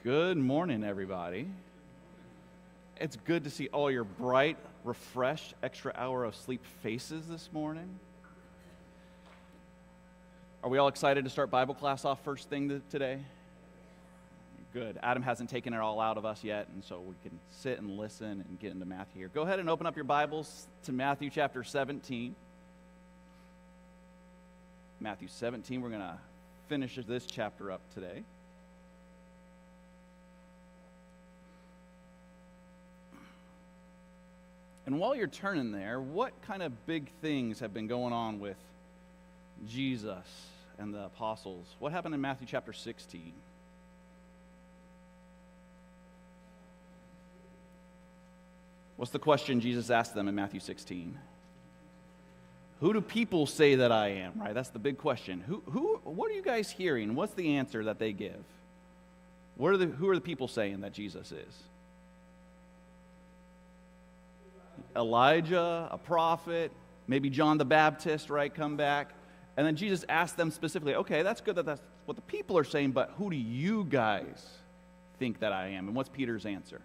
Good morning, everybody. It's good to see all your bright, refreshed, extra hour of sleep faces this morning. Are we all excited to start Bible class off first thing today? Good. Adam hasn't taken it all out of us yet, and so we can sit and listen and get into Matthew here. Go ahead and open up your Bibles to Matthew chapter 17. Matthew 17, we're going to finish this chapter up today. And while you're turning there, what kind of big things have been going on with Jesus and the apostles? What happened in Matthew chapter 16? What's the question Jesus asked them in Matthew 16? Who do people say that I am? Right, that's the big question. What are you guys hearing? What's the answer that they give? Who are the people saying that Jesus is? Elijah, a prophet, maybe John the Baptist, right, come back. And then Jesus asked them specifically, okay, that's good that that's what the people are saying, but who do you guys think that I am? And what's Peter's answer?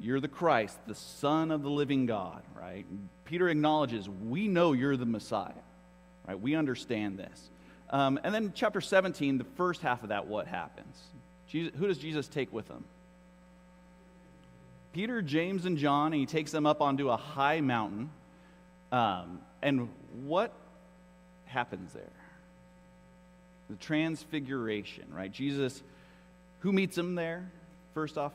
You're the Christ, the Son of the living God, right? Peter acknowledges, we know you're the Messiah, right? We understand this. And then chapter 17, the first half of that, what happens? Who does Jesus take with him? Peter, James, and John, and he takes them up onto a high mountain. And what happens there? The transfiguration, right? Jesus, who meets him there? First off,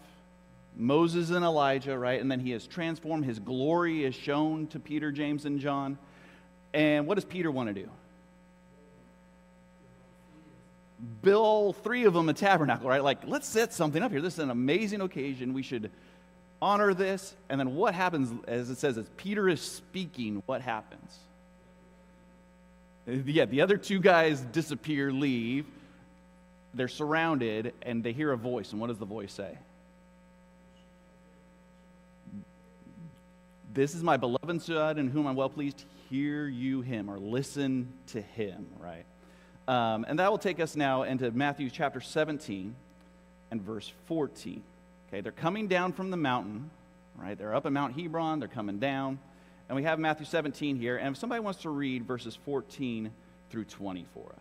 Moses and Elijah, right? And then he is transformed. His glory is shown to Peter, James, and John. And what does Peter want to do? Build three of them a tabernacle, right? Like, let's set something up here. This is an amazing occasion. We should honor this. And then what happens, as it says, as Peter is speaking, what happens? Yeah, the other two guys disappear, leave. They're surrounded, and they hear a voice. And what does the voice say? This is my beloved Son, in whom I'm well pleased. Hear you him, or listen to him, right? And that will take us now into Matthew chapter 17 and verse 14. Okay, they're coming down from the mountain, right? They're up at Mount Hebron, they're coming down. And we have Matthew 17 here. And if somebody wants to read verses 14 through 20 for us.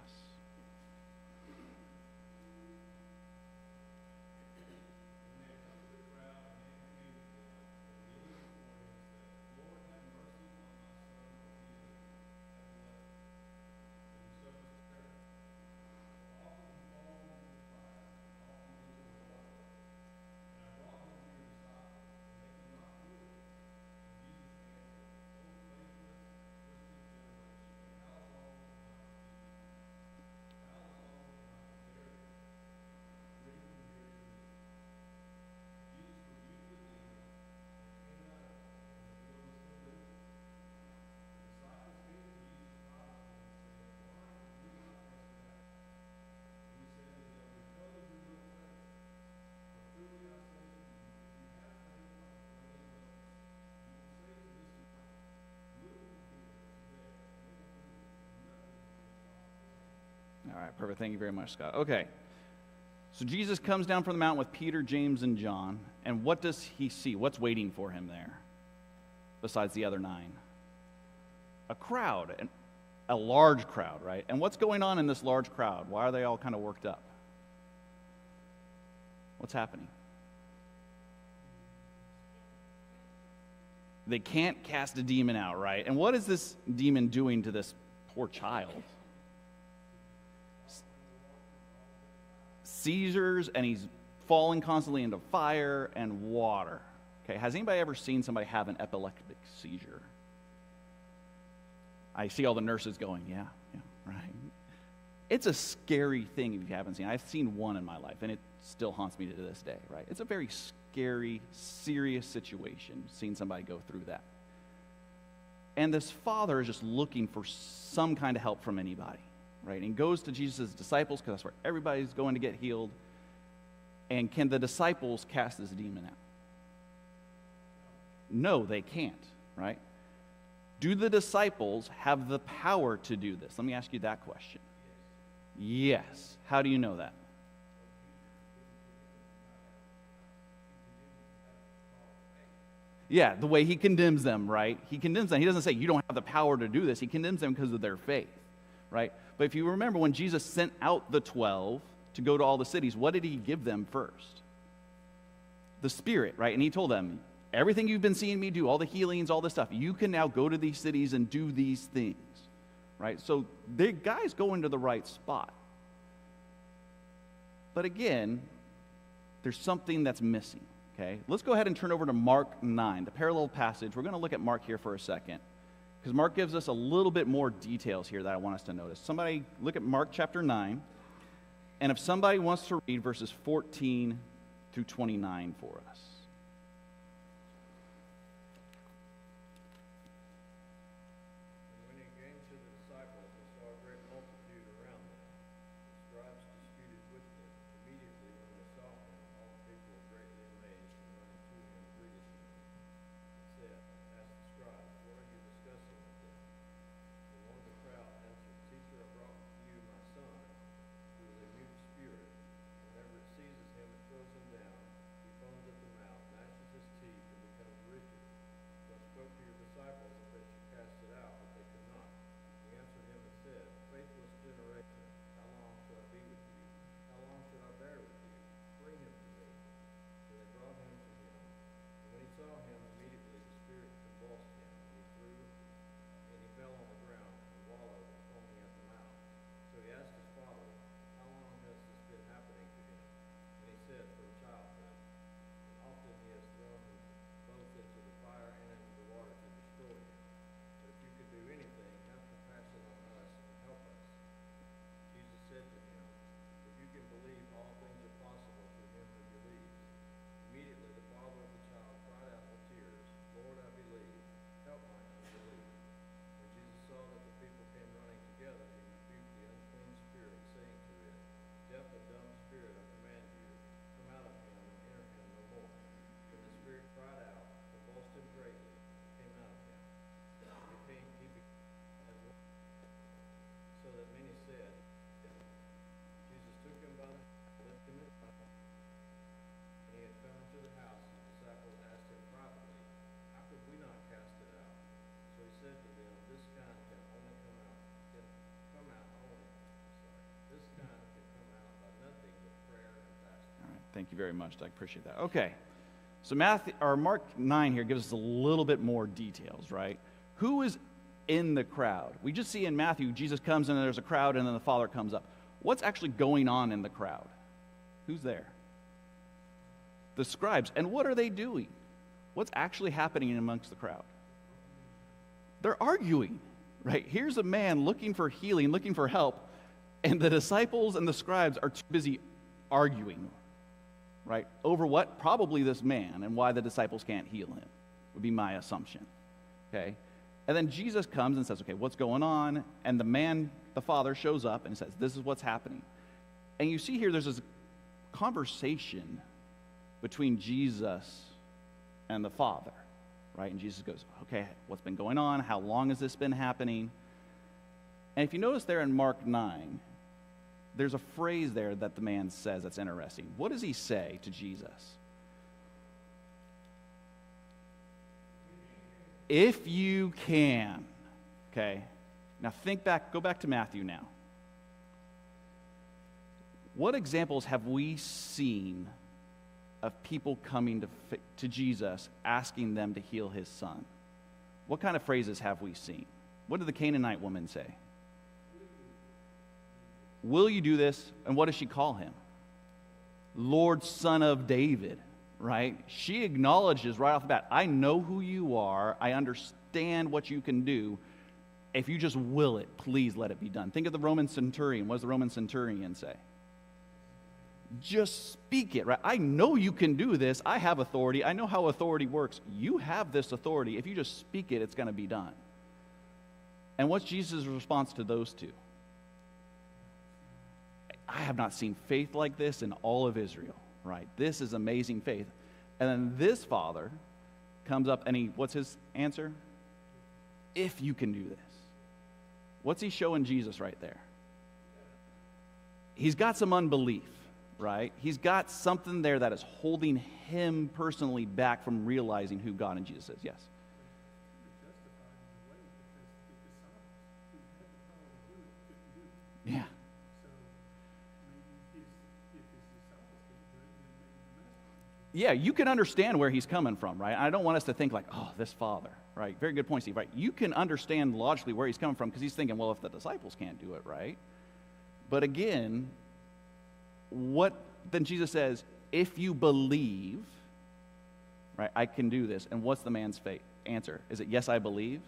All right, perfect. Thank you very much, Scott. Okay, so Jesus comes down from the mountain with Peter, James, and John, and what does he see? What's waiting for him there, besides the other nine? A crowd, a large crowd, right? And what's going on in this large crowd? Why are they all kind of worked up? What's happening? They can't cast a demon out, right? And what is this demon doing to this poor child? Seizures, and he's falling constantly into fire and water. Okay, has anybody ever seen somebody have an epileptic seizure? I see all the nurses going, yeah, right. It's a scary thing if you haven't seen. I've seen one in my life, and it still haunts me to this day, right? It's a very scary, serious situation, seeing somebody go through that. And this father is just looking for some kind of help from anybody. Right, and goes to Jesus' disciples, because that's where everybody's going to get healed. And can the disciples cast this demon out? No, they can't, right? Do the disciples have the power to do this? Let me ask you that question. Yes. How do you know that? Yeah, the way he condemns them, right? He condemns them. He doesn't say you don't have the power to do this. He condemns them because of their faith, right? But if you remember when Jesus sent out the 12 to go to all the cities, what did he give them first? The Spirit, right? And he told them, everything you've been seeing me do, all the healings, all this stuff, you can now go to these cities and do these things, right? So the guy's going to the right spot. But again, there's something that's missing, okay? Let's go ahead and turn over to Mark 9, the parallel passage. We're going to look at Mark here for a second, because Mark gives us a little bit more details here that I want us to notice. Somebody look at Mark chapter 9, and if somebody wants to read verses 14 through 29 for us. Thank you very much. I appreciate that. Okay. So Mark 9 here gives us a little bit more details, right? Who is in the crowd? We just see in Matthew, Jesus comes and there's a crowd and then the Father comes up. What's actually going on in the crowd? Who's there? The scribes. And what are they doing? What's actually happening amongst the crowd? They're arguing, right? Here's a man looking for healing, looking for help, and the disciples and the scribes are too busy arguing, right? Over what? Probably this man and why the disciples can't heal him, would be my assumption, okay? And then Jesus comes and says, okay, what's going on? And the man, the Father, shows up and says, this is what's happening. And you see here there's this conversation between Jesus and the Father, right? And Jesus goes, okay, what's been going on? How long has this been happening? And if you notice there in Mark 9, there's a phrase there that the man says that's interesting. What does he say to Jesus? If you can. Okay. Now go back to Matthew now. What examples have we seen of people coming to Jesus asking them to heal his son? What kind of phrases have we seen? What did the Canaanite woman say? Will you do this? And what does she call him? Lord, Son of David, right? She acknowledges right off the bat, I know who you are. I understand what you can do. If you just will it, please let it be done. Think of the Roman centurion. What does the Roman centurion say? Just speak it, right? I know you can do this. I have authority. I know how authority works. You have this authority. If you just speak it, it's going to be done. And what's Jesus' response to those two? I have not seen faith like this in all of Israel, right? This is amazing faith. And then this father comes up and what's his answer? If you can do this. What's he showing Jesus right there? He's got some unbelief, right? He's got something there that is holding him personally back from realizing who God and Jesus is. Yes? Yeah. Yeah, you can understand where he's coming from, right? I don't want us to think like, oh, this father, right? Very good point, Steve, right? You can understand logically where he's coming from because he's thinking, well, if the disciples can't do it, right? But again, then Jesus says, if you believe, right, I can do this. And what's the man's answer? Is it, yes, I believe?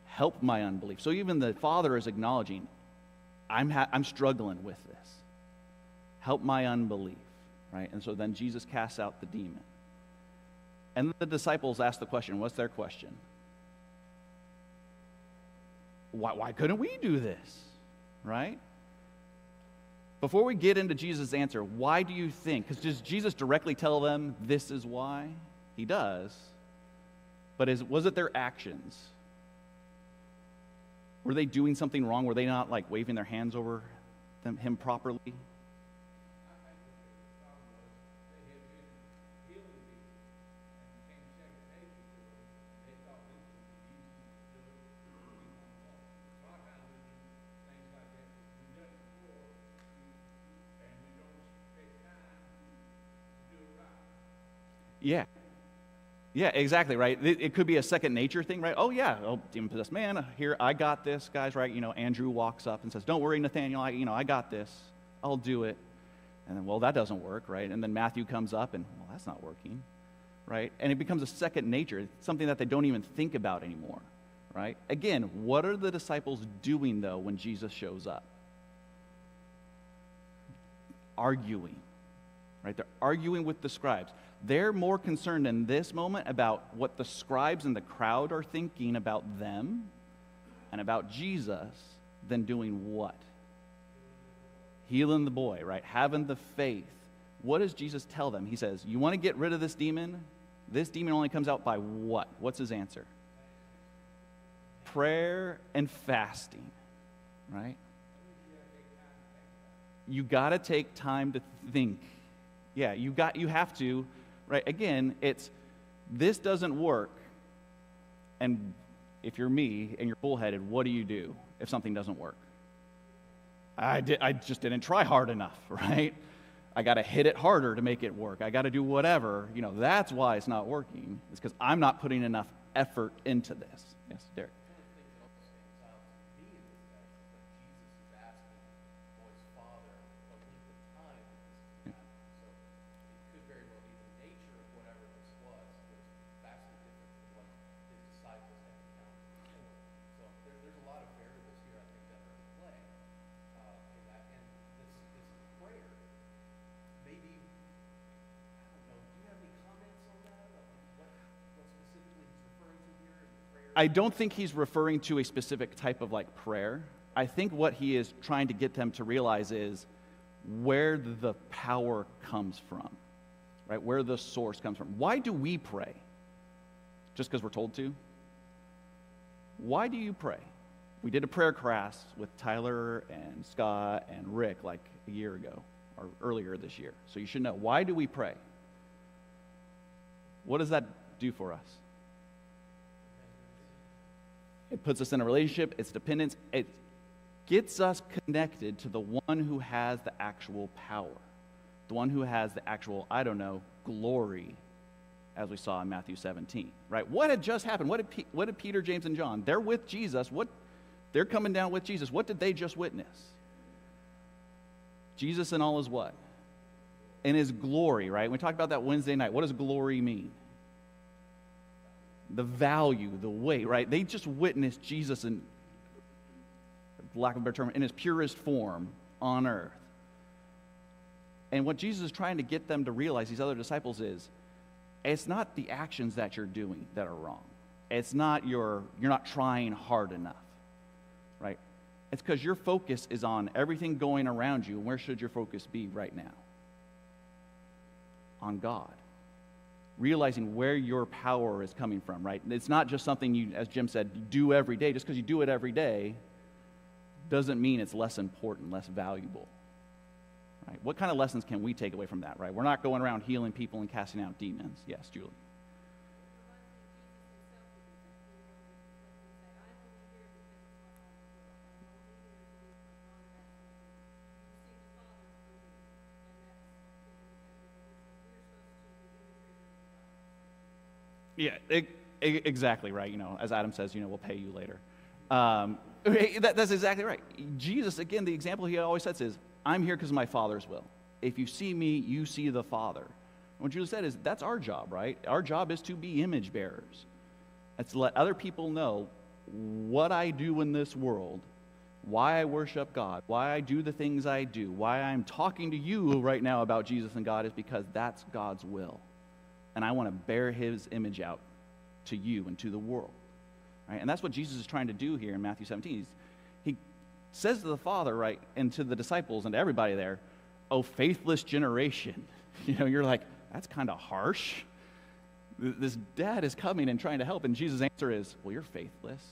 Help my unbelief. So even the father is acknowledging, I'm struggling with this. Help my unbelief, right? And so then Jesus casts out the demon. And the disciples ask the question. What's their question? Why couldn't we do this, right? Before we get into Jesus' answer, why do you think? Because does Jesus directly tell them this is why? He does. But was it their actions? Were they doing something wrong? Were they not like waving their hands over him properly? Yeah. Yeah, exactly, right? It could be a second nature thing, right? Oh, yeah, demon-possessed man, here, I got this, guys, right? Andrew walks up and says, don't worry, Nathaniel, I got this. I'll do it. And then, well, that doesn't work, right? And then Matthew comes up and, well, that's not working, right? And it becomes a second nature, something that they don't even think about anymore, right? Again, what are the disciples doing, though, when Jesus shows up? Arguing, right? They're arguing with the scribes. They're more concerned in this moment about what the scribes and the crowd are thinking about them and about Jesus than doing what? Healing the boy, right? Having the faith. What does Jesus tell them? He says, you want to get rid of this demon? This demon only comes out by what? What's his answer? Prayer and fasting, right? You got to take time to think. Yeah, you have to. Right? Again, this doesn't work. And if you're me and you're bullheaded, what do you do if something doesn't work? I just didn't try hard enough, right? I got to hit it harder to make it work. I got to do whatever. That's why it's not working. It's because I'm not putting enough effort into this. Yes, Derek. I don't think he's referring to a specific type of prayer. I think what he is trying to get them to realize is where the power comes from, right? Where the source comes from. Why do we pray? Just because we're told to? Why do you pray? We did a prayer class with Tyler and Scott and Rick like a year ago or earlier this year. So you should know. Why do we pray? What does that do for us? It puts us in a relationship. It's dependence. It gets us connected to the one who has the actual power, the one who has the actual, glory, as we saw in Matthew 17, right? What had just happened? What did Peter, James, and John? They're with Jesus. They're coming down with Jesus. What did they just witness? Jesus in all his what? In his glory, right? We talked about that Wednesday night. What does glory mean? The value, the weight, right? They just witnessed Jesus in, for lack of a better term, in his purest form on earth. And what Jesus is trying to get them to realize, these other disciples, is it's not the actions that you're doing that are wrong. It's not you're not trying hard enough, right? It's because your focus is on everything going around you. And where should your focus be right now? On God. Realizing where your power is coming from, right? It's not just something you, as Jim said, do every day. Just because you do it every day doesn't mean it's less important, less valuable. Right? What kind of lessons can we take away from that, right? We're not going around healing people and casting out demons. Yes, Julie. Yeah, exactly right. As Adam says, we'll pay you later. That's exactly right. Jesus, again, the example he always sets is, I'm here because of my Father's will. If you see me, you see the Father. And what Julie said is, that's our job, right? Our job is to be image bearers. It's to let other people know what I do in this world, why I worship God, why I do the things I do, why I'm talking to you right now about Jesus and God is because that's God's will. And I want to bear his image out to you and to the world. Right? And that's what Jesus is trying to do here in Matthew 17. He says to the Father, right, and to the disciples and to everybody there, oh, faithless generation. You're like, that's kind of harsh. This dad is coming and trying to help, and Jesus' answer is, well, you're faithless.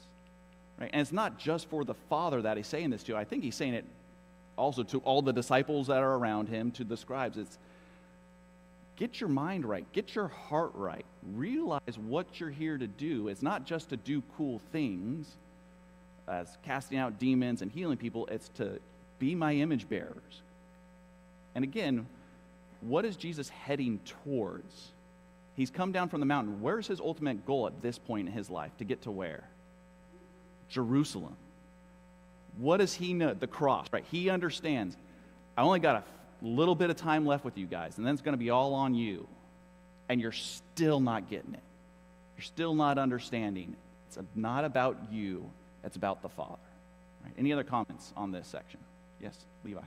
Right? And it's not just for the Father that he's saying this to. I think he's saying it also to all the disciples that are around him, to the scribes. It's, get your mind right. Get your heart right. Realize what you're here to do. It's not just to do cool things, as casting out demons and healing people. It's to be my image bearers. And again, what is Jesus heading towards? He's come down from the mountain. Where's his ultimate goal at this point in his life? To get to where? Jerusalem. What does he know? The cross, right? He understands, I only got a little bit of time left with you guys, and then it's going to be all on you. And you're still not getting it. You're still not understanding. It's not about you. It's about the Father. Right? Any other comments on this section? Yes, Levi.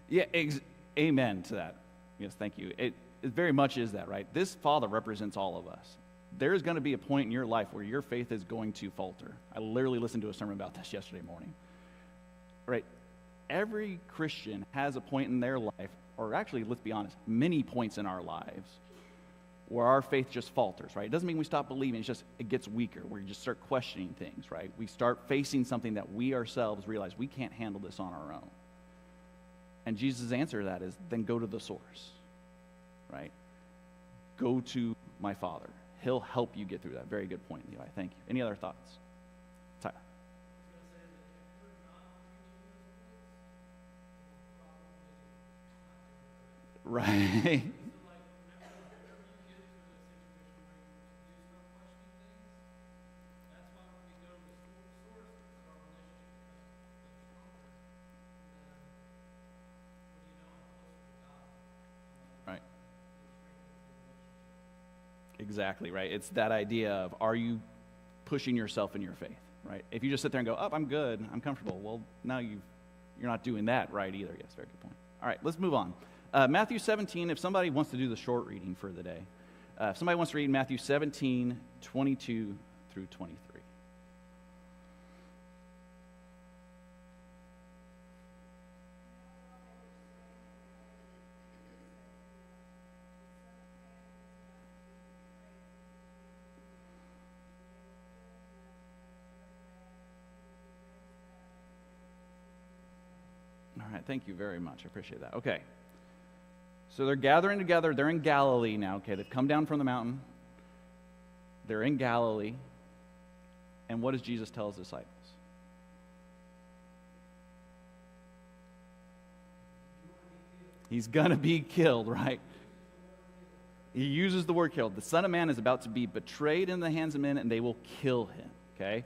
Yeah, amen to that. Yes, thank you. It very much is that, right? This Father represents all of us. There is going to be a point in your life where your faith is going to falter. I literally listened to a sermon about this yesterday morning. Right? Every Christian has a point in their life, or actually, let's be honest, many points in our lives where our faith just falters, right? It doesn't mean we stop believing. It's just it gets weaker, where you just start questioning things, right? We start facing something that we ourselves realize we can't handle this on our own. And Jesus' answer to that is, then go to the source, right? Go to my Father. He'll help you get through that. Very good point, Levi. Thank you. Any other thoughts? Tyler. Right. Exactly, right? It's that idea of, are you pushing yourself in your faith, right? If you just sit there and go, oh, I'm good, I'm comfortable, well, now you're not doing that right either. Yes, very good point. All right, let's move on. Matthew 17, if somebody wants to do the short reading for the day. If somebody wants to read Matthew 17, 22 through 23. All right, thank you very much. I appreciate that. Okay. So they're gathering together. They're in Galilee now. Okay, they've come down from the mountain. They're in Galilee. And what does Jesus tell his disciples? He's going to be killed, right? He uses the word killed. The Son of Man is about to be betrayed in the hands of men, and they will kill him, okay?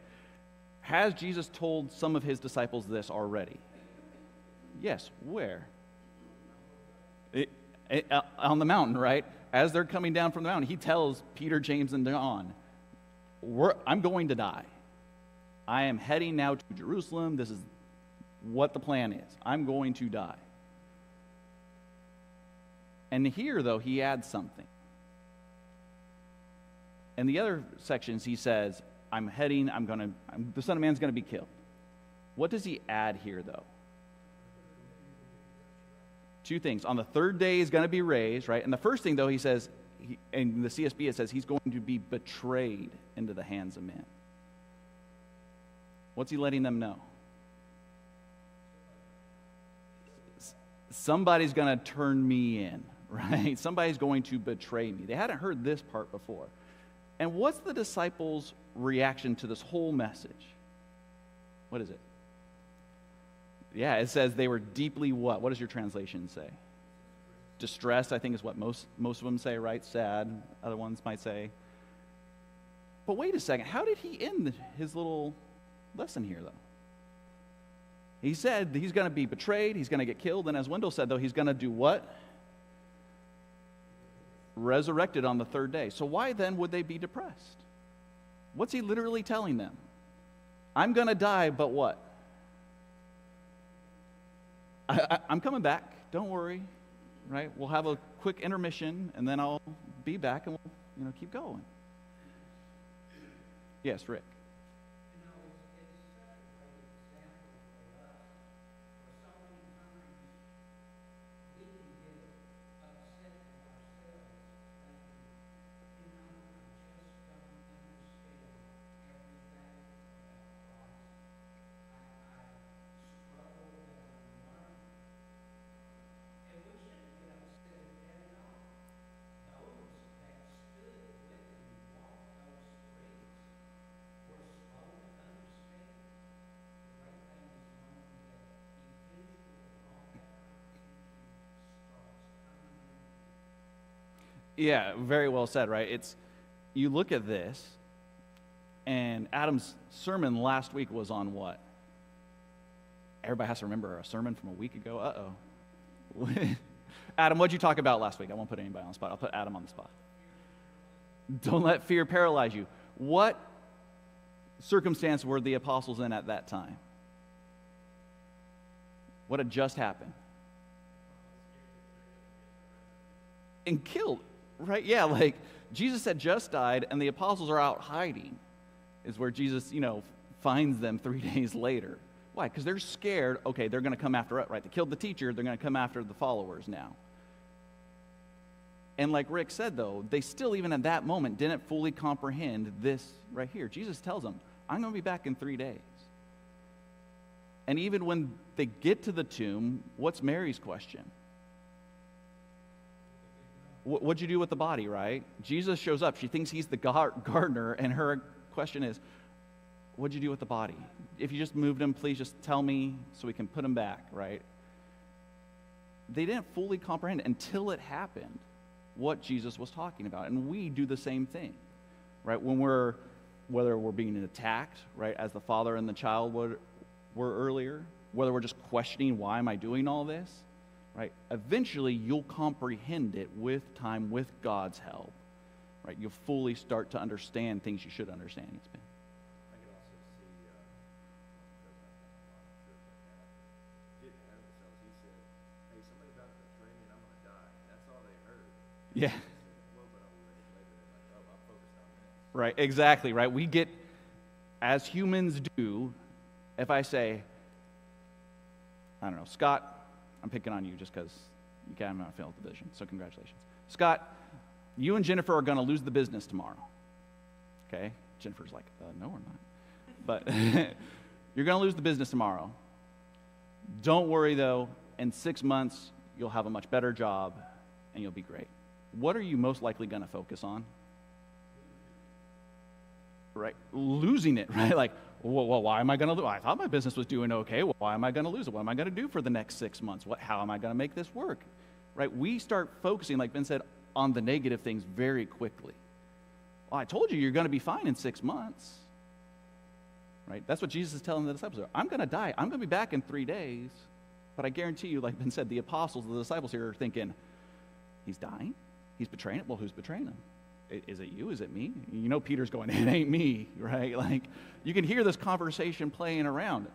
Has Jesus told some of his disciples this already? Yes. Where? On the mountain, right? As they're coming down from the mountain, he tells Peter, James, and John, I'm going to die. I am heading now to Jerusalem. This is what the plan is. I'm going to die. And here, though, he adds something. In the other sections, he says, the Son of Man's going to be killed. What does he add here, though? Two things. On the third day, he's going to be raised, right? And the first thing, though, he says, in the CSB, it says he's going to be betrayed into the hands of men. What's he letting them know? Somebody's going to turn me in, right? Somebody's going to betray me. They hadn't heard this part before. And what's the disciples' reaction to this whole message? What is it? Yeah, it says they were deeply what? What does your translation say? Distressed, I think is what most of them say, right? Sad, other ones might say. But wait a second, how did he end his little lesson here, though? He said he's going to be betrayed, he's going to get killed, and as Wendell said, though, he's going to do what? Resurrected on the third day. So why then would they be depressed? What's he literally telling them? I'm going to die, but what? I'm coming back. Don't worry, right? We'll have a quick intermission, and then I'll be back, and we'll, keep going. Yes, Rick. Yeah, very well said, right? You look at this, and Adam's sermon last week was on what? Everybody has to remember a sermon from a week ago. Uh-oh. Adam, what'd you talk about last week? I won't put anybody on the spot. I'll put Adam on the spot. Don't let fear paralyze you. What circumstance were the apostles in at that time? What had just happened? And killed. Right? Yeah, like Jesus had just died and the apostles are out hiding, is where Jesus, finds them 3 days later. Why? Because they're scared. Okay, they're going to come after us, right? They killed the teacher, they're going to come after the followers now. And like Rick said, though, they still, even at that moment, didn't fully comprehend this right here. Jesus tells them, I'm going to be back in 3 days. And even when they get to the tomb, what's Mary's question? What'd you do with the body, right? Jesus shows up. She thinks he's the gardener, and her question is, what'd you do with the body? If you just moved him, please just tell me so we can put him back, right? They didn't fully comprehend until it happened what Jesus was talking about. And we do the same thing, right? Whether we're being attacked, right, as the father and the child were earlier, whether we're just questioning, why am I doing all this? Right? Eventually, you'll comprehend it with time, with God's help. Right? You'll fully start to understand things you should understand. It's been. I can also see getting ahead of themselves. He said, "Hey, somebody's about to betray me, and I'm going to die." And that's all they heard. Yeah. He said, well, but I'll be ready later. And like, oh, I'm focused on this. Right. Exactly. Right. We get, as humans do, if I say, I don't know, Scott. I'm picking on you just because you got him on a failed division, so congratulations. Scott, you and Jennifer are going to lose the business tomorrow. Okay? Jennifer's like, no, we're not. But you're going to lose the business tomorrow. Don't worry, though. In 6 months, you'll have a much better job, and you'll be great. What are you most likely going to focus on? Right? Losing it, right? Like, well, why am I going to lose? I thought my business was doing okay. Well, why am I going to lose it? What am I going to do for the next 6 months? How am I going to make this work? right? We start focusing, like Ben said, on the negative things very quickly. Well, I told you you're going to be fine in 6 months, right? That's what Jesus is telling the disciples. I'm going to die. I'm going to be back in 3 days. But I guarantee you, like Ben said, the apostles, the disciples here are thinking, he's dying? He's betraying it? Well, who's betraying him? Is it you? Is it me? You know Peter's going, it ain't me, right? Like, you can hear this conversation playing around.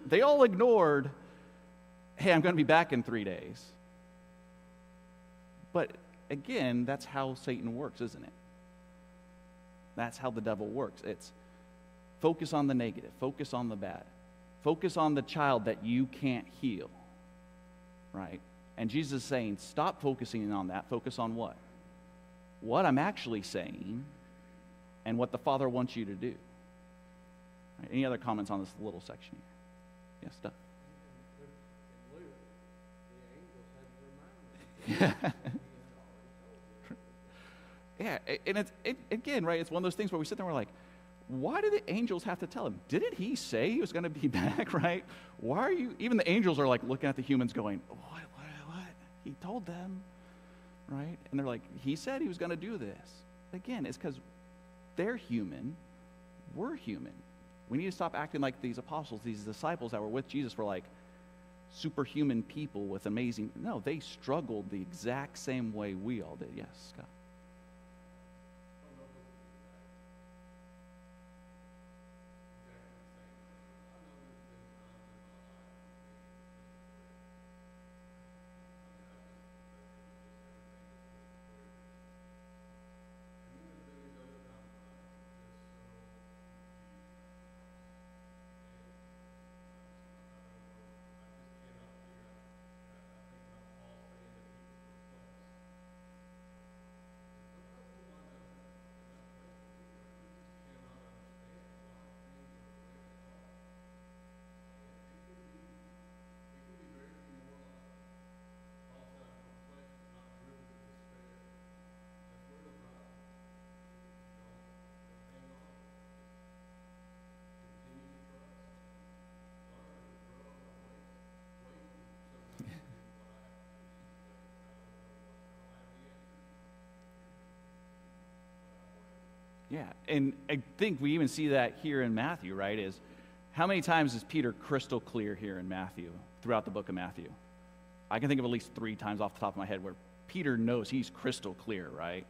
They all ignored, hey, I'm going to be back in 3 days. But again, that's how Satan works, isn't it? That's how the devil works. It's focus on the negative, focus on the bad, focus on the child that you can't heal, right? And Jesus is saying, stop focusing on that, focus on what? What I'm actually saying and what the Father wants you to do. Right, any other comments on this little section here? Yes, Doug? Yeah. Yeah, and again, right, it's one of those things where we sit there and we're like, why did the angels have to tell him? Didn't he say he was going to be back, right? Why are you, even the angels are like looking at the humans going, what? He told them, right? And they're like, he said he was going to do this. Again, it's because they're human, we're human. We need to stop acting like these apostles, these disciples that were with Jesus were like superhuman people with amazing, no, they struggled the exact same way we all did. Yes, Scott? Yeah, and I think we even see that here in Matthew, right, is how many times is Peter crystal clear here in Matthew, throughout the book of Matthew? I can think of at least 3 times off the top of my head where Peter knows he's crystal clear, right?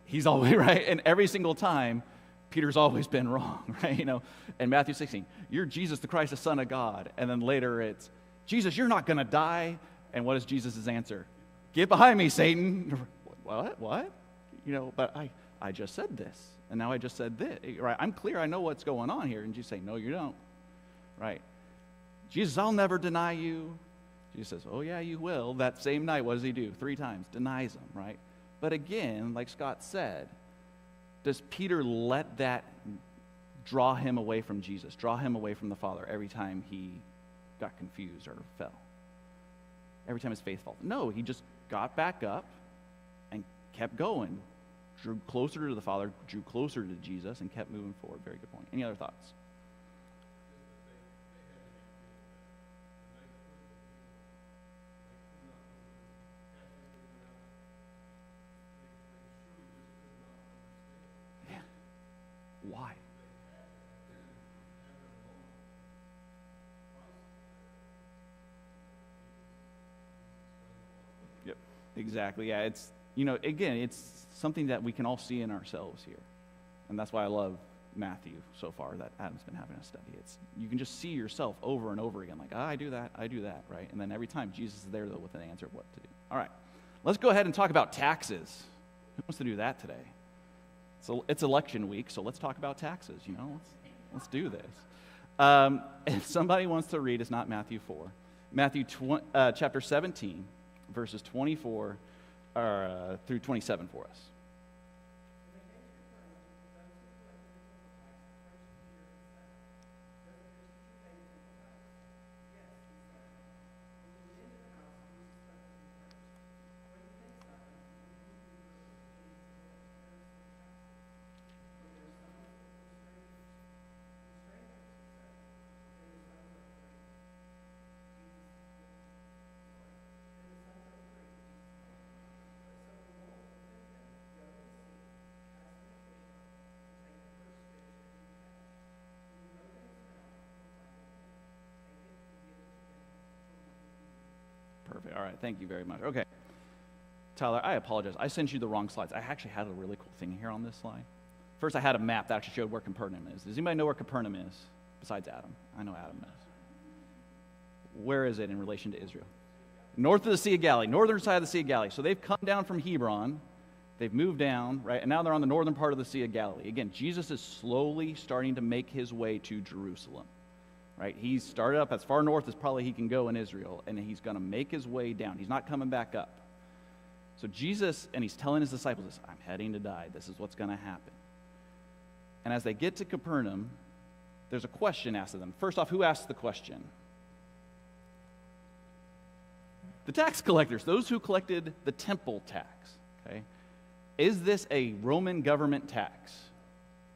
He's always right, and every single time, Peter's always been wrong, right? You know, in Matthew 16, you're Jesus the Christ, the Son of God, and then later it's, Jesus, you're not going to die, and what is Jesus' answer? Get behind me, Satan. What? You know, but I just said this, and now I just said this, right? I'm clear, I know what's going on here. And you say, no, you don't, right? Jesus, I'll never deny you. Jesus says, oh yeah, you will. That same night, what does he do? 3 times, denies him, right? But again, like Scott said, does Peter let that draw him away from Jesus, draw him away from the Father every time he got confused or fell? Every time his faith fell? No, he just got back up and kept going. Drew closer to the Father, drew closer to Jesus, and kept moving forward. Very good point. Any other thoughts? Yeah. Why? Yep. Exactly. Yeah. It's, you know, again, it's something that we can all see in ourselves here. And that's why I love Matthew so far that Adam's been having us study. It's, you can just see yourself over and over again, like, I do that, right? And then every time Jesus is there, though, with an answer of what to do. All right, let's go ahead and talk about taxes. Who wants to do that today? So it's election week, so let's talk about taxes, you know? Let's do this. If somebody wants to read, it's not Matthew 4. Matthew chapter 17, verses 24 through 27 for us. Perfect. All right. Thank you very much. Okay. Tyler, I apologize. I sent you the wrong slides. I actually had a really cool thing here on this slide. First, I had a map that actually showed where Capernaum is. Does anybody know where Capernaum is besides Adam? I know Adam knows. Where is it in relation to Israel? North of the Sea of Galilee, northern side of the Sea of Galilee. So they've come down from Hebron. They've moved down, right? And now they're on the northern part of the Sea of Galilee. Again, Jesus is slowly starting to make his way to Jerusalem, right? He's started up as far north as probably he can go in Israel, and he's going to make his way down. He's not coming back up. So Jesus, and he's telling his disciples this, I'm heading to die. This is what's going to happen. And as they get to Capernaum, there's a question asked of them. First off, who asked the question? The tax collectors, those who collected the temple tax, okay? Is this a Roman government tax?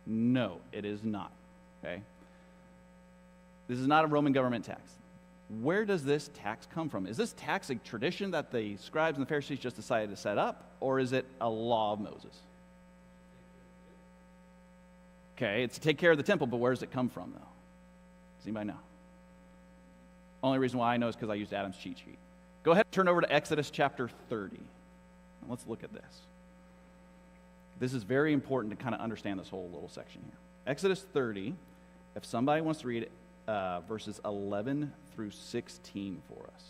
No, it is not, okay? This is not a Roman government tax. Where does this tax come from? Is this tax a tradition that the scribes and the Pharisees just decided to set up, or is it a law of Moses? Okay, it's to take care of the temple, but where does it come from, though? Does anybody know? Only reason why I know is because I used Adam's cheat sheet. Go ahead and turn over to Exodus chapter 30. Let's look at this. This is very important to kind of understand this whole little section here. Exodus 30, if somebody wants to read it, verses 11 through 16 for us.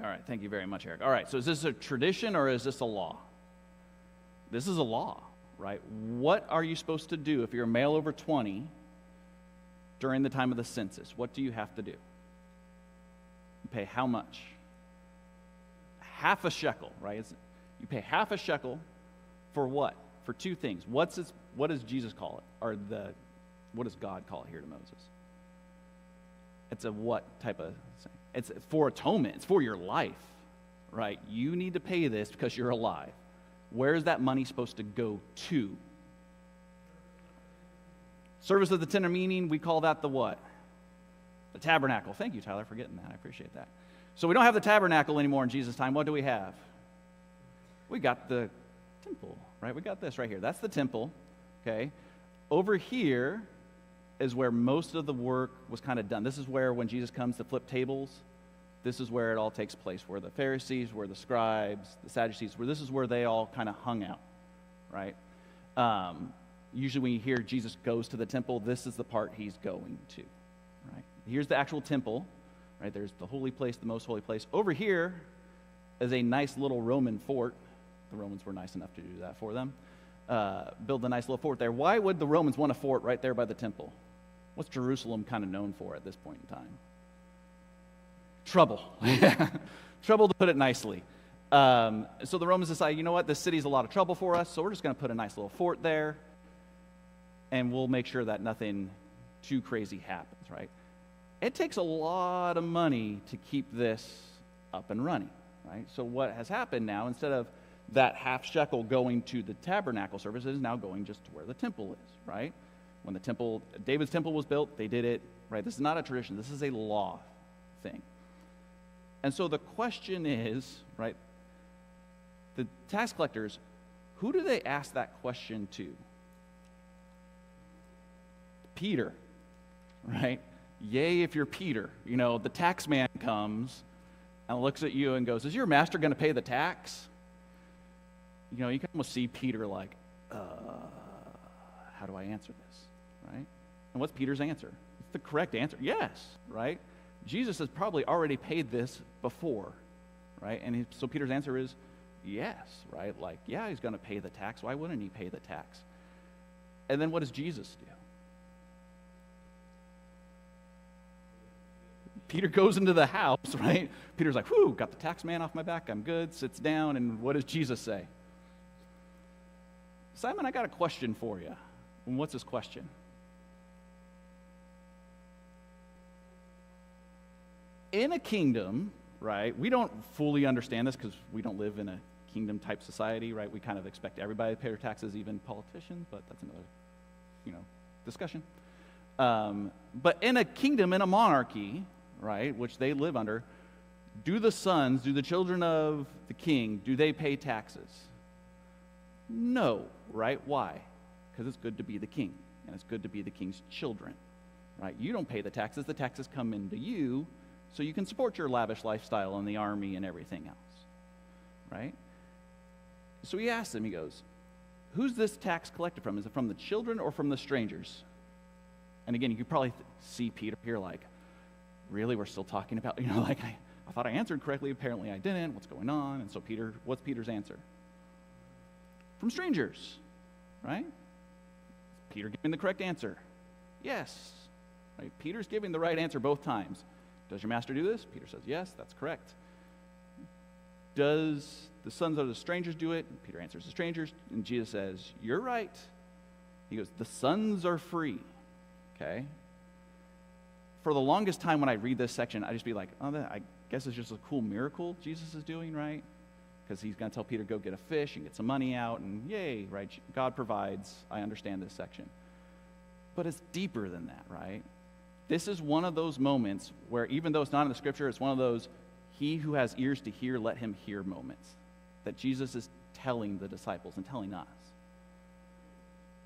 All right, thank you very much, Eric. All right, so is this a tradition or is this a law? This is a law, right? What are you supposed to do if you're a male over 20 during the time of the census? What do you have to do? You pay how much? Half a shekel, right? You pay half a shekel for what? For two things. What does Jesus call it? Or what does God call it here to Moses? It's a what type of thing? It's for atonement. It's for your life, right? You need to pay this because you're alive. Where is that money supposed to go to? Service of the tender meaning, we call that the what? The tabernacle. Thank you, Tyler, for getting that. I appreciate that. So we don't have the tabernacle anymore in Jesus' time. What do we have? We got the temple, right? We got this right here. That's the temple, okay? Over here is where most of the work was kind of done. This is where when Jesus comes to flip tables, this is where it all takes place, where the Pharisees, where the scribes, the Sadducees, this is where they all kind of hung out, right? Usually when you hear Jesus goes to the temple, this is the part he's going to, right? Here's the actual temple, right? There's the holy place, the most holy place. Over here is a nice little Roman fort. The Romans were nice enough to do that for them. Build a nice little fort there. Why would the Romans want a fort right there by the temple? What's Jerusalem kind of known for at this point in time? Trouble. Trouble, to put it nicely. So the Romans decide, you know what, this city's a lot of trouble for us, so we're just going to put a nice little fort there, and we'll make sure that nothing too crazy happens, right? It takes a lot of money to keep this up and running, right? So what has happened now, instead of that half shekel going to the tabernacle service, it is now going just to where the temple is, right? When David's temple was built, they did it, right? This is not a tradition. This is a law thing. And so the question is, right, the tax collectors, who do they ask that question to? Peter, right? Yay if you're Peter. You know, the tax man comes and looks at you and goes, is your master going to pay the tax? You know, you can almost see Peter like, how do I answer this? Right? And what's Peter's answer? It's the correct answer. Yes, right? Jesus has probably already paid this before, right? And so Peter's answer is yes, right? Like, yeah, he's going to pay the tax. Why wouldn't he pay the tax? And then what does Jesus do? Peter goes into the house, right? Peter's like, whew, got the tax man off my back, I'm good, sits down, and what does Jesus say? Simon, I got a question for you. And what's his question? In a kingdom, right, we don't fully understand this because we don't live in a kingdom-type society, right? We kind of expect everybody to pay their taxes, even politicians, but that's another, discussion. But in a kingdom, in a monarchy, right, which they live under, do the children of the king, do they pay taxes? No, right? Why? Because it's good to be the king, and it's good to be the king's children, right? You don't pay the taxes come into you, so you can support your lavish lifestyle in the army and everything else, right? So he asks them, he goes, who's this tax collected from? Is it from the children or from the strangers? And again, you could probably see Peter here like, really, we're still talking about, I thought I answered correctly, apparently I didn't, what's going on? And so what's Peter's answer? From strangers, right? Peter giving the correct answer. Yes, right? Peter's giving the right answer both times. Does your master do this? Peter says, yes, that's correct. Does the sons of the strangers do it? Peter answers, the strangers. And Jesus says, you're right. He goes, the sons are free. Okay? For the longest time when I read this section, I just be like, I guess it's just a cool miracle Jesus is doing, right? Because he's going to tell Peter, go get a fish and get some money out, and yay, right? God provides. I understand this section. But it's deeper than that, right? This is one of those moments where, even though it's not in the scripture, it's one of those, he who has ears to hear, let him hear moments that Jesus is telling the disciples and telling us.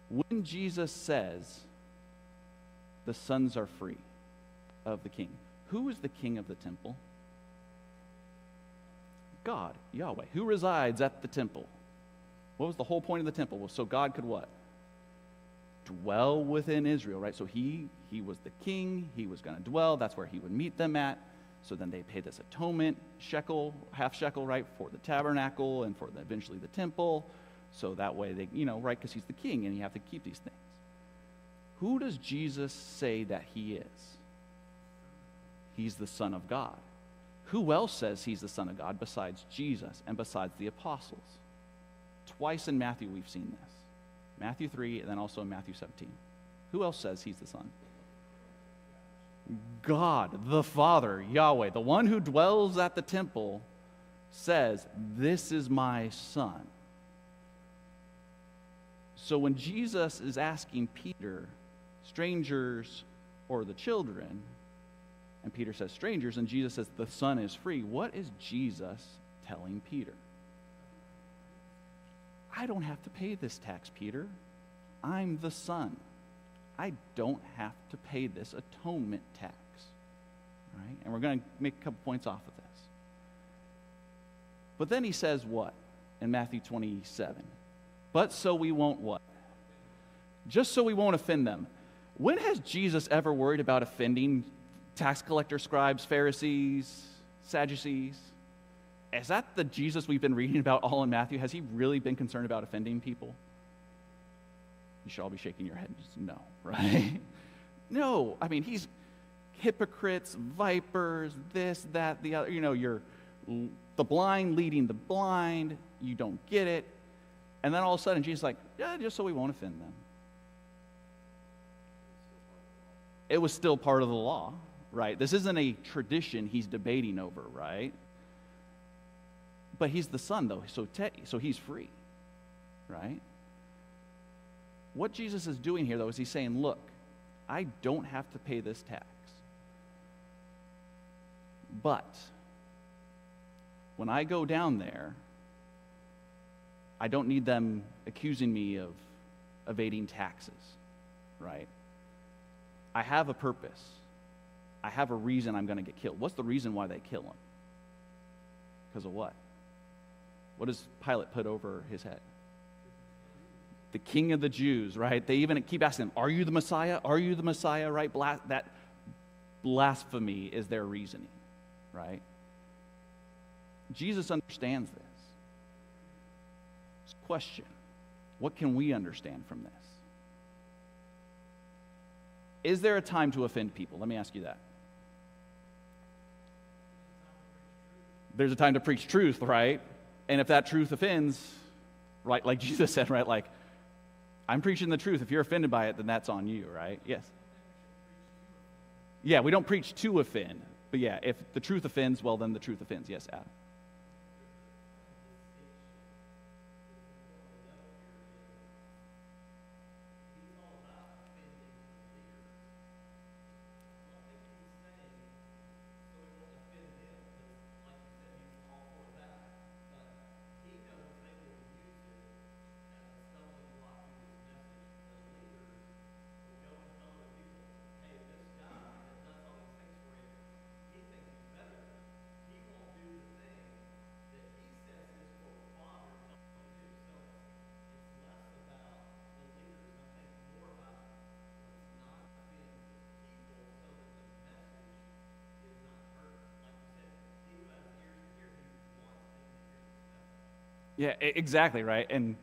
When Jesus says, the sons are free of the king, who is the king of the temple? God, Yahweh. Who resides at the temple? What was the whole point of the temple? Well, so God could what? Dwell within Israel, right? So he was the king. He was going to dwell. That's where he would meet them at. So then they pay this atonement shekel, half shekel, right, for the tabernacle and for eventually the temple. So that way they, right, because he's the king and you have to keep these things. Who does Jesus say that he is? He's the Son of God. Who else says he's the Son of God besides Jesus and besides the apostles? Twice in Matthew we've seen this. Matthew 3 and then also in Matthew 17. Who else says he's the Son? God, the Father, Yahweh, the one who dwells at the temple, says, this is my Son. So when Jesus is asking Peter, strangers or the children, and Peter says strangers, and Jesus says the Son is free, what is Jesus telling Peter? I don't have to pay this tax, Peter. I'm the Son. I don't have to pay this atonement tax. Right? And we're going to make a couple points off of this. But then he says what in Matthew 27? But so we won't what? Just so we won't offend them. When has Jesus ever worried about offending tax collectors, scribes, Pharisees, Sadducees? Is that the Jesus we've been reading about all in Matthew? Has he really been concerned about offending people? You should all be shaking your head. Just no, right? No. I mean, he's hypocrites, vipers, this, that, the other. You're the blind leading the blind. You don't get it. And then all of a sudden, Jesus is like, yeah, just so we won't offend them. It was still part of the law, right? This isn't a tradition he's debating over, right? But he's the Son, though, so he's free, right? What Jesus is doing here, though, is he's saying, look, I don't have to pay this tax. But when I go down there, I don't need them accusing me of evading taxes, right? I have a purpose. I have a reason I'm going to get killed. What's the reason why they kill him? Because of what? What does Pilate put over his head? The King of the Jews, right? They even keep asking him, are you the Messiah? Are you the Messiah, right? That blasphemy is their reasoning, right? Jesus understands this. Question, what can we understand from this? Is there a time to offend people? Let me ask you that. There's a time to preach truth, right? And if that truth offends, right, like Jesus said, right, like, I'm preaching the truth. If you're offended by it, then that's on you, right? Yes. Yeah, we don't preach to offend. But yeah, if the truth offends, well, then the truth offends. Yes, Adam. Yeah, exactly, right? And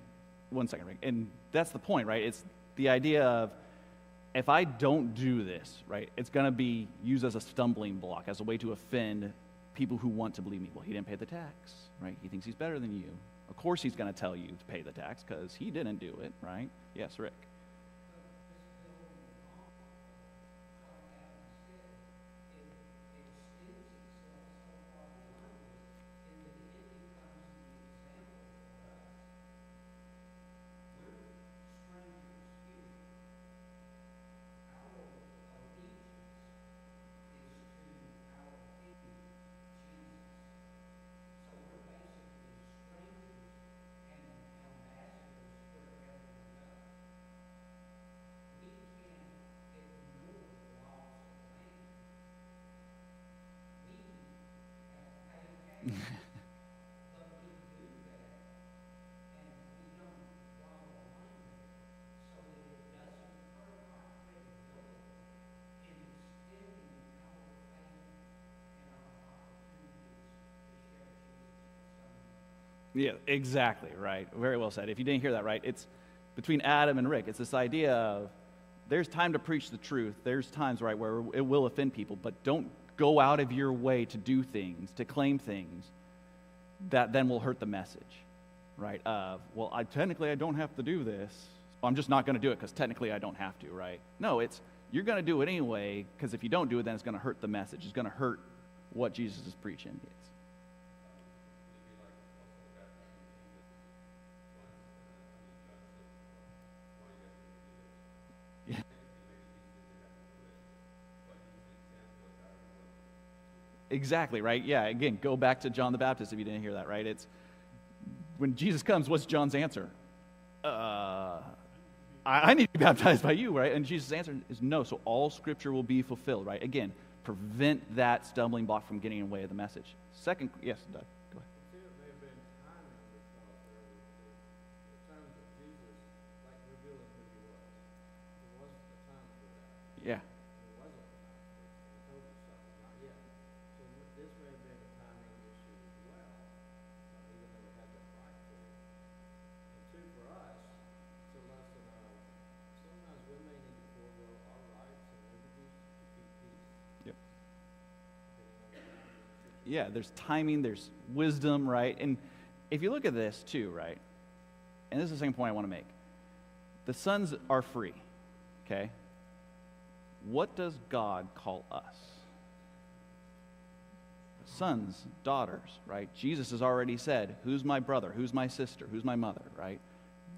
one second, Rick. And that's the point, right? It's the idea of if I don't do this, right, it's going to be used as a stumbling block, as a way to offend people who want to believe me. Well, he didn't pay the tax, right? He thinks he's better than you. Of course he's going to tell you to pay the tax because he didn't do it, right? Yes, Rick. Yeah, exactly, right. Very well said. If you didn't hear that right, it's between Adam and Rick. It's this idea of there's time to preach the truth. There's times, right, where it will offend people, but don't go out of your way to do things, to claim things that then will hurt the message, right? Well, technically I don't have to do this. I'm just not going to do it because technically I don't have to, right? No, it's you're going to do it anyway because if you don't do it, then it's going to hurt the message. It's going to hurt what Jesus is preaching. Exactly, right? Yeah, again, go back to John the Baptist if you didn't hear that, right? It's when Jesus comes, what's John's answer? I need to be baptized by you, right? And Jesus' answer is no, so all Scripture will be fulfilled, right? Again, prevent that stumbling block from getting in the way of the message. Second, yes, Doug, go ahead. I think it may have been timing because there was the terms of Jesus, like revealing who he was. There wasn't the time for that. Yeah. There wasn't the time for it. He told himself, not yet. So this may have been a timing issue as well, even though it had that right to it. And two, for us, it's a lesson of sometimes we may need to forego our rights and liberties to keep peace. Yep. Yeah, there's timing, there's wisdom, right? And if you look at this too, right? And this is the second point I want to make. The sons are free, okay? What does God call us? Sons, daughters, right? Jesus has already said, who's my brother? Who's my sister? Who's my mother, right?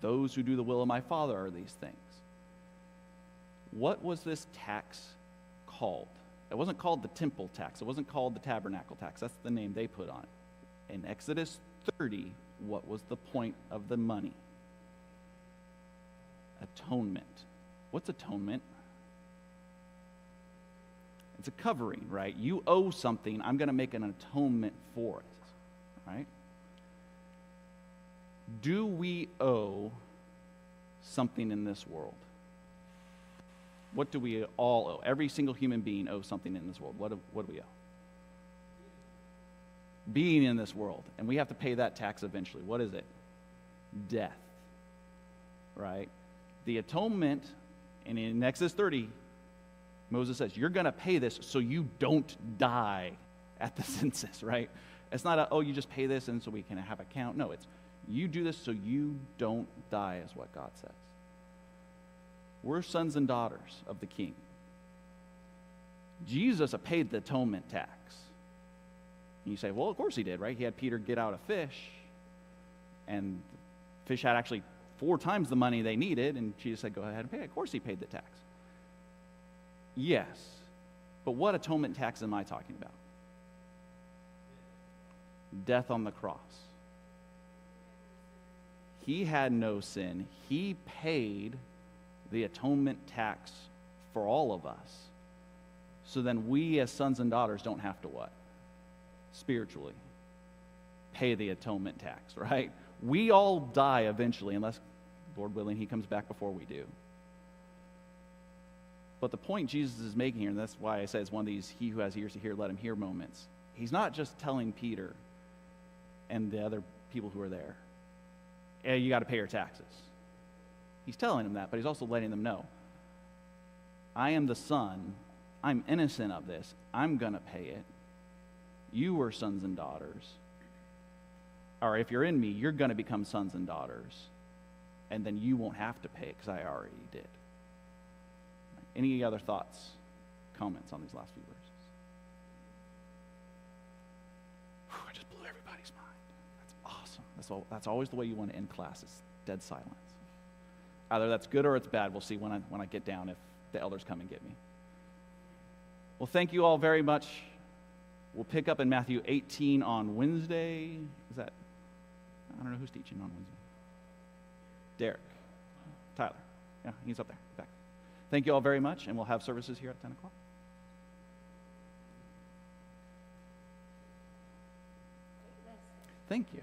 Those who do the will of my Father are these things. What was this tax called? It wasn't called the temple tax. It wasn't called the tabernacle tax. That's the name they put on it. In Exodus 30, what was the point of the money? Atonement. What's atonement? It's a covering, right? You owe something. I'm going to make an atonement for it, right? Do we owe something in this world? What do we all owe? Every single human being owes something in this world. What do we owe? Being in this world. And we have to pay that tax eventually. What is it? Death, right? The atonement, and in Exodus 30, Moses says, you're going to pay this so you don't die at the census, right? It's not you just pay this and so we can have a count. No, it's you do this so you don't die, is what God says. We're sons and daughters of the King. Jesus paid the atonement tax. And you say, well, of course he did, right? He had Peter get out a fish, and the fish had actually 4 times the money they needed, and Jesus said, go ahead and pay it. Of course he paid the tax. Yes, but what atonement tax am I talking about? Death on the cross. He had no sin. He paid the atonement tax for all of us. So then we as sons and daughters don't have to what? Spiritually pay the atonement tax, right? We all die eventually, unless, Lord willing, he comes back before we do. But the point Jesus is making here, and that's why I say it's one of these he who has ears to hear, let him hear moments. He's not just telling Peter and the other people who are there, hey, you got to pay your taxes. He's telling them that, but he's also letting them know, I am the Son. I'm innocent of this. I'm going to pay it. You were sons and daughters. Or if you're in me, you're going to become sons and daughters. And then you won't have to pay it because I already did. Any other thoughts, comments on these last few verses? Whew, I just blew everybody's mind. That's awesome. That's always the way you want to end classes. Dead silence. Either that's good or it's bad. We'll see when I get down if the elders come and get me. Well, thank you all very much. We'll pick up in Matthew 18 on Wednesday. Is that, I don't know who's teaching on Wednesday. Derek. Tyler. Yeah, he's up there. Back. Thank you all very much, and we'll have services here at 10 o'clock. Thank you.